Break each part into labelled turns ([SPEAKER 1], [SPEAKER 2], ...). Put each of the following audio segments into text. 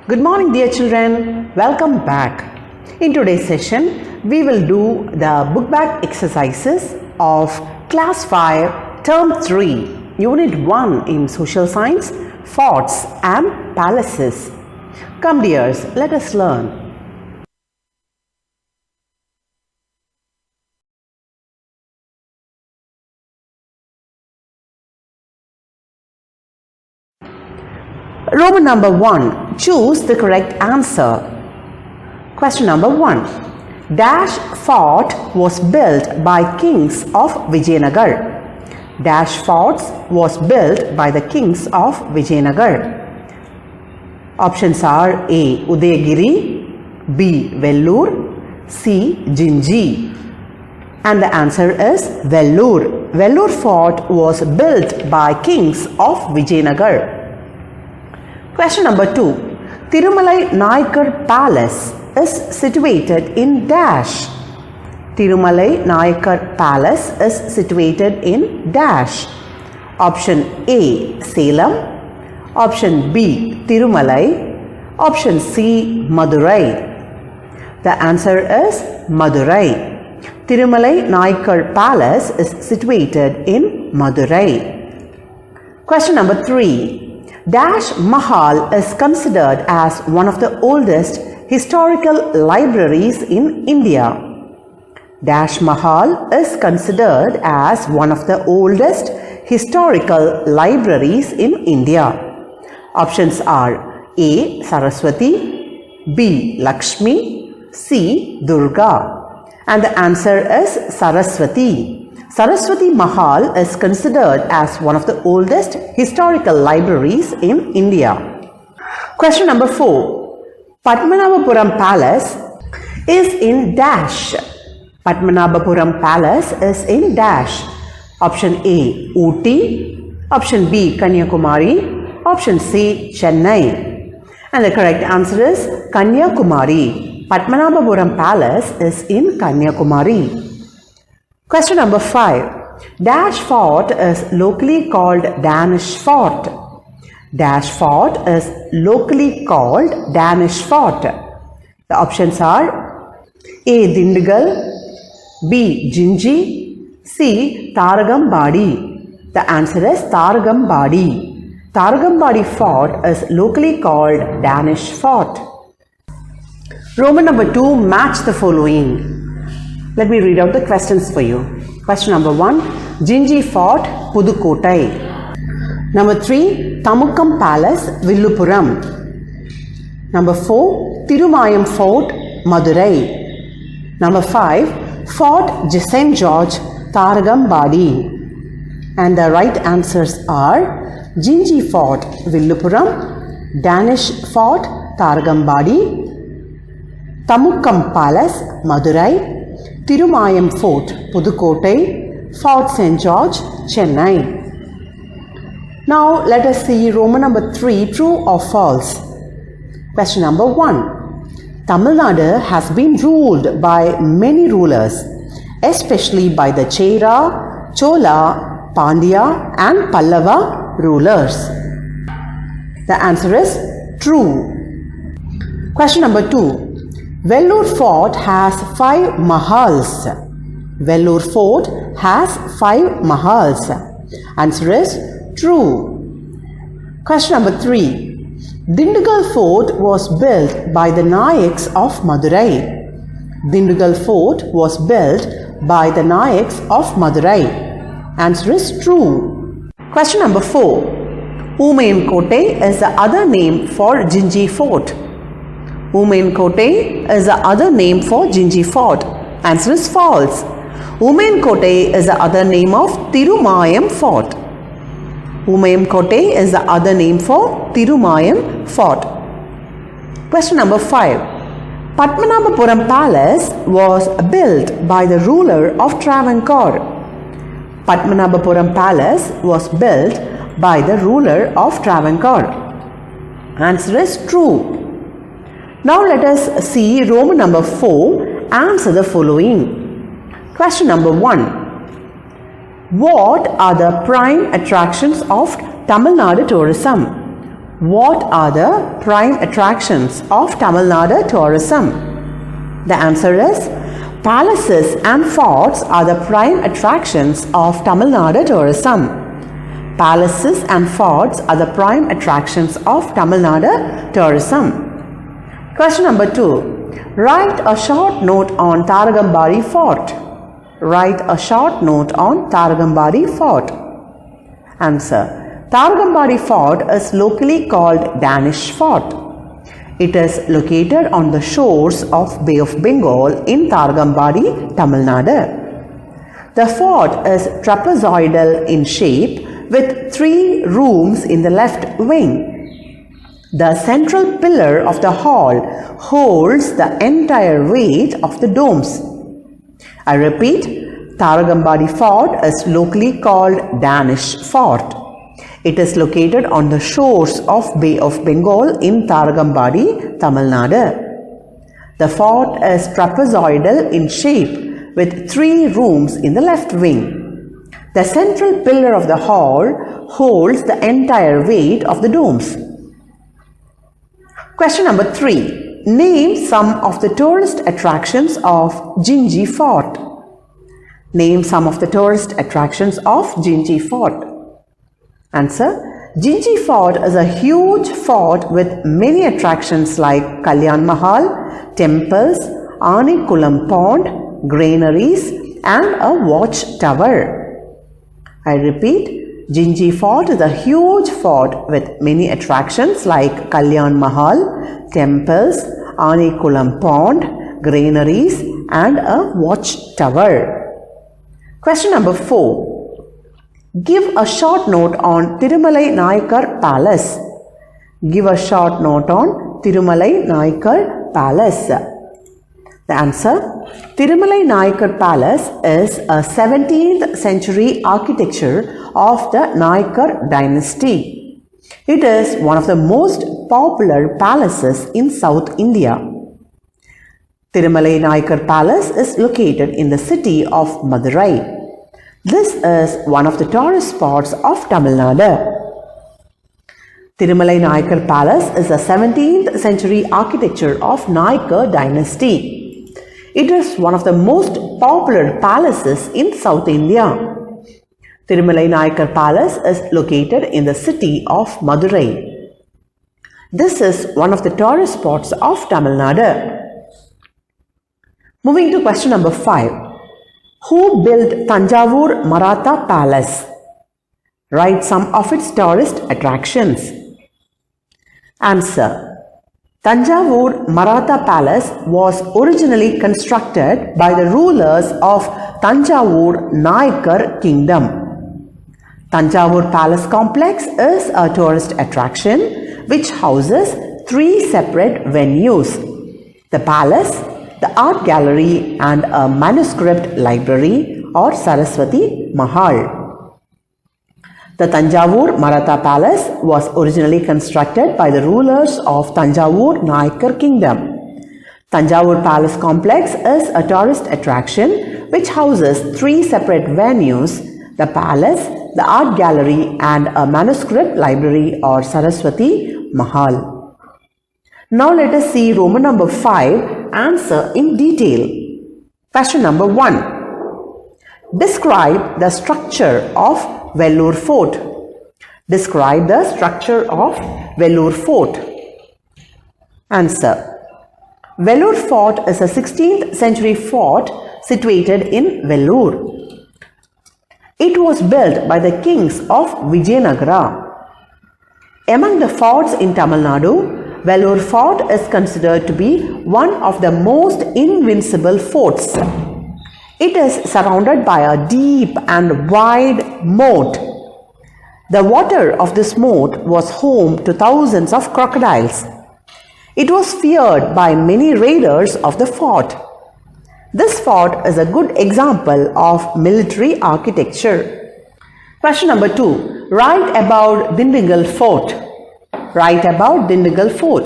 [SPEAKER 1] Good morning, dear children. Welcome back. In today's session, we will do the book back exercises of Class 5, Term 3, Unit 1 in Social Science, Forts and Palaces. Come, dears, let us learn. Roman number 1. Choose the correct answer. Question number 1. Dash fort was built by kings of Vijayanagar. Dash forts was built by the kings of Vijayanagar. Options are A. Udayagiri, B. Vellore, C. Jinji. And the answer is Vellore. Vellore fort was built by kings of Vijayanagar. Question number 2. Thirumalai Nayakar Palace is situated in dash. Thirumalai Nayakar Palace is situated in dash. Option A. Salem. Option B. Thirumalai. Option C. Madurai. The answer is Madurai. Thirumalai Nayakar Palace is situated in Madurai. Question number 3. Dash Mahal is considered as one of the oldest historical libraries in India. Dash Mahal is considered as one of the oldest historical libraries in India. Options are A. Saraswati, B. Lakshmi, C. Durga. And the answer is Saraswati. Saraswati Mahal is considered as one of the oldest historical libraries in India. Question number 4. Padmanabhapuram Palace is in dash. Padmanabhapuram Palace is in dash. Option A. Ooty. Option B. Kanyakumari. Option C. Chennai. And the correct answer is Kanyakumari. Padmanabhapuram Palace is in Kanyakumari. Question number 5. Dash fort is locally called Danish fort. Dash fort is locally called Danish fort. The options are A. Dindigal, B. Jinji, C. Taragambadi. The answer is Taragambadi. Taragambadi fort is locally called Danish fort. Roman number 2. Match the following. Let me read out the questions for you. Question number 1. Jinji Fort, Pudukottai. Number 3. Thamukkam Palace, Villupuram. Number 4. Thirumayam Fort, Madurai. Number 5. Fort St. George, Taragambadi. And the right answers are Jinji Fort, Villupuram, Danish Fort, Taragambadi, Thamukkam Palace, Madurai, Thirumayam Fort, Pudukottai, Fort St. George, Chennai. Now let us see Roman number 3, true or false. Question number 1. Tamil Nadu has been ruled by many rulers, especially by the Chera, Chola, Pandya and Pallava rulers. The answer is true. Question number 2. Vellore Fort has 5 mahals. Vellore Fort has 5 mahals. Answer is true. Question number 3. Dindigal Fort was built by the Nayaks of Madurai. Dindigal Fort was built by the Nayaks of Madurai. Answer is true. Question number 4. Umayankotai is the other name for Jinji Fort. Umayankotai is the other name for Jinji Fort. Answer is false. Umayankotai is the other name of Thirumayam Fort. Umayankotai is the other name for Thirumayam Fort. Question number 5. Padmanabhapuram Palace was built by the ruler of Travancore. Padmanabhapuram Palace was built by the ruler of Travancore. Answer is true. Now let us see Roman number 4. Answer the following. Question number 1. What are the prime attractions of Tamil Nadu tourism? What are the prime attractions of Tamil Nadu tourism? The answer is palaces and forts are the prime attractions of Tamil Nadu tourism. Palaces and forts are the prime attractions of Tamil Nadu tourism. Question number 2. Write a short note on Taragambari Fort. Write a short note on Taragambari Fort. Answer. Taragambari Fort is locally called Danish Fort. It is located on the shores of Bay of Bengal in Taragambari, Tamil Nadu. The fort is trapezoidal in shape with 3 rooms in the left wing. The central pillar of the hall holds the entire weight of the domes. I repeat, Taragambari Fort is locally called Danish Fort. It is located on the shores of Bay of Bengal in Taragambari, Tamil Nadu. The fort is trapezoidal in shape with 3 rooms in the left wing. The central pillar of the hall holds the entire weight of the domes. Question number 3. Name some of the tourist attractions of Jinji Fort. Name some of the tourist attractions of Jinji Fort. Answer. Jinji Fort is a huge fort with many attractions like Kalyan Mahal, temples, Anikulam Pond, granaries and a watchtower. I repeat, Jinji Fort is a huge fort with many attractions like Kalyan Mahal, temples, Anikulam Pond, granaries and a watchtower. Question number 4. Give a short note on Tirumalai Nayakar Palace. Give a short note on Tirumalai Nayakar Palace. The answer. Tirumalai Nayakar Palace is a 17th century architecture of the Nayakar dynasty. It is one of the most popular palaces in South India. Tirumalai Nayakar Palace is located in the city of Madurai. This is one of the tourist spots of Tamil Nadu. Tirumalai Nayakar Palace is a 17th century architecture of Nayakar dynasty. It is one of the most popular palaces in South India. Tirumalai Nayakar Palace is located in the city of Madurai. This is one of the tourist spots of Tamil Nadu. Moving to question number 5. Who built Thanjavur Maratha Palace? Write some of its tourist attractions. Answer. Thanjavur Maratha Palace was originally constructed by the rulers of Thanjavur Nayakar Kingdom. Thanjavur Palace Complex is a tourist attraction which houses 3 separate venues: the palace, the art gallery and a manuscript library or Saraswati Mahal. The Thanjavur Maratha Palace was originally constructed by the rulers of Thanjavur Nayakar Kingdom. Thanjavur Palace Complex is a tourist attraction which houses 3 separate venues: the palace, the art gallery and a manuscript library or Saraswati Mahal. Now let us see Roman number 5 answer in detail. Question number 1. Describe the structure of Vellore Fort. Describe the structure of Vellore Fort. Answer. Vellore Fort is a 16th century fort situated in Vellore. It was built by the kings of Vijayanagara. Among the forts in Tamil Nadu, Vellore Fort is considered to be one of the most invincible forts. It is surrounded by a deep and wide moat. The water of this moat was home to thousands of crocodiles. It was feared by many raiders of the fort. This fort is a good example of military architecture. Question number 2. Write about Dindigul Fort. Write about Dindigul Fort.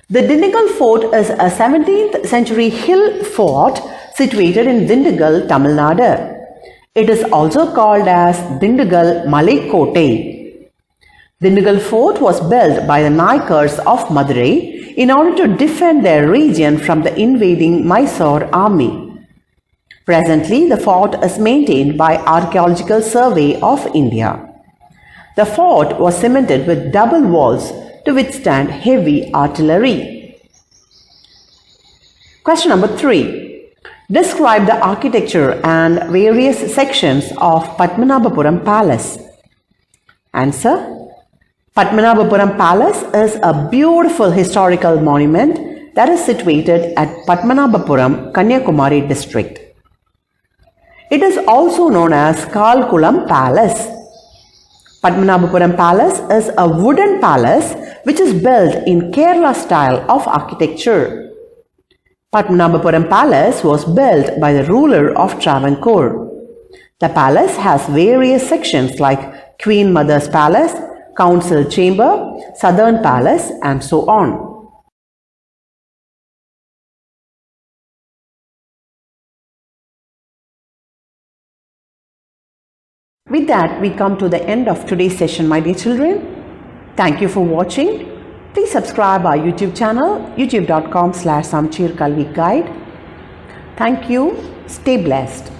[SPEAKER 1] The Dindigul Fort is a 17th century hill fort situated in Dindigul, Tamil Nadu. It is also called as Dindigul Malai Kotai. Dindigul Fort was built by the Naikars of Madurai in order to defend their region from the invading Mysore army. Presently, the fort is maintained by Archaeological Survey of India. The fort was cemented with double walls to withstand heavy artillery. Question number 3. Describe the architecture and various sections of Padmanabhapuram Palace. Answer. Padmanabhapuram Palace is a beautiful historical monument that is situated at Padmanabhapuram, Kanyakumari district. It is also known as Kalkulam Palace. Padmanabhapuram Palace is a wooden palace which is built in Kerala style of architecture. Padmanabhapuram Palace was built by the ruler of Travancore. The palace has various sections like Queen Mother's Palace, Council Chamber, Southern Palace, and so on. With that, we come to the end of today's session, my dear children. Thank you for watching. Please subscribe our YouTube channel, youtube.com/samcheerkalvi guide. Thank you. Stay blessed.